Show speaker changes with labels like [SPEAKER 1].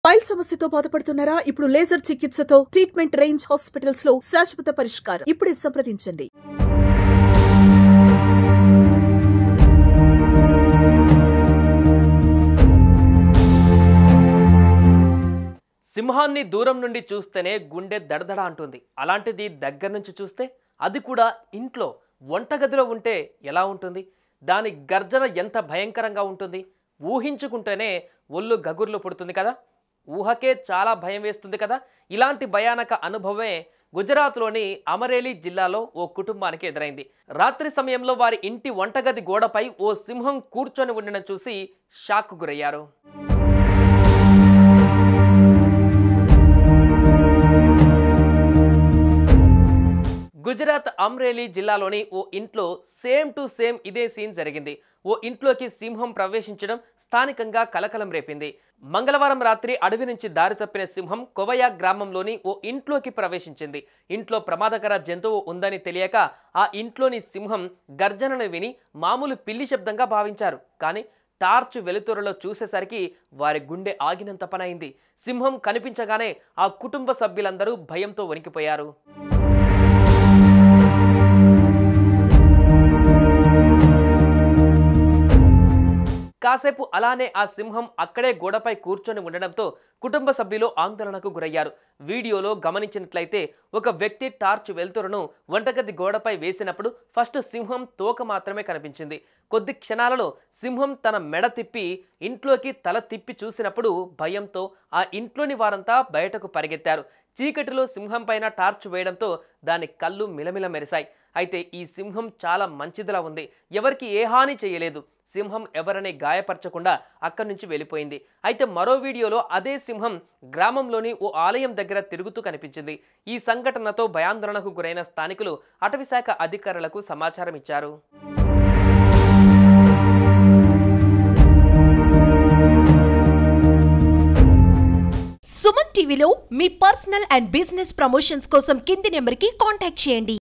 [SPEAKER 1] Pile సమస్యతో బాధపడుతున్నారా? ఇప్పుడు లేజర్ చికిత్సతో ట్రీట్మెంట్ రేంజ్ హాస్పిటల్స్ లో శాశ్వత పరిష్కారం. ఇప్పుడే సంప్రదించండి.
[SPEAKER 2] సింహాన్ని దూరం నుండి చూస్తేనే గుండె దడదడ అంటుంది. అలాంటిది దగ్గర నుంచి చూస్తే, అది కూడా ఇంట్లో వంటగదిలో ఉంటే ఎలా ఉంటుంది? దాని గర్జన ఎంత భయంకరంగా ఉంటుంది? ఊహించుకుంటేనే ఒళ్ళు గగుర్లు పుడుతుంది కదా. ఊహకే చాలా భయం వేస్తుంది కదా. ఇలాంటి భయానక అనుభవమే గుజరాత్లోని అమరేలీ జిల్లాలో ఓ కుటుంబానికి ఎదురైంది. రాత్రి సమయంలో వారి ఇంటి వంటగది గోడపై ఓ సింహం కూర్చొని ఉండడం చూసి షాక్ గురయ్యారు. గుజరాత్ అమ్రేలీ జిల్లాలోని ఓ ఇంట్లో సేమ్ టు సేమ్ ఇదే సీన్ జరిగింది. ఓ ఇంట్లోకి సింహం ప్రవేశించడం స్థానికంగా కలకలం రేపింది. మంగళవారం రాత్రి అడవి నుంచి దారి తప్పిన సింహం కొవయా గ్రామంలోని ఓ ఇంట్లోకి ప్రవేశించింది. ఇంట్లో ప్రమాదకర జంతువు ఉందని తెలియక ఆ ఇంట్లోని సింహం గర్జనను విని మామూలు పిల్లి శబ్దంగా భావించారు. కానీ టార్చ్ వెలుతురులో చూసేసరికి వారి గుండె ఆగినంత పనైంది. సింహం కనిపించగానే ఆ కుటుంబ సభ్యులందరూ భయంతో వణికిపోయారు. కాసేపు అలానే ఆ సింహం అక్కడే గోడపై కూర్చొని ఉండడంతో కుటుంబ సభ్యులు ఆందోళనకు గురయ్యారు. వీడియోలో గమనించినట్లయితే ఒక వ్యక్తి టార్చ్ వెలుతురును వంటగది గోడపై వేసినప్పుడు ఫస్ట్ సింహం తోక మాత్రమే కనిపించింది. కొద్ది క్షణాలలో సింహం తన మెడ తిప్పి ఇంట్లోకి తల తిప్పి చూసినప్పుడు భయంతో ఆ ఇంట్లోని వారంతా బయటకు పరిగెత్తారు. చీకటిలో సింహం పైన టార్చ్ వేయడంతో దాని కళ్ళు మిలమిల మెరిశాయి. అయితే ఈ సింహం చాలా మంచిదిలా ఉంది. ఎవరికి ఏ హాని చేయలేదు. సింహం ఎవరిని గాయపరచకుండా అక్కడి నుంచి వెళ్ళిపోయింది. అయితే మరో వీడియోలో అదే సింహం గ్రామంలోని ఓ ఆలయం దగ్గర తిరుగుతూ కనిపించింది. ఈ సంఘటనతో భయాందోళనకు గురైన స్థానికులు అటవీశాఖ అధికారులకు సమాచారం ఇచ్చారు.
[SPEAKER 3] సుమన్ టీవీలో మీ పర్సనల్ అండ్ బిజినెస్ ప్రమోషన్స్ కోసం కింది నెంబర్కి కాంటాక్ట్ చేయండి.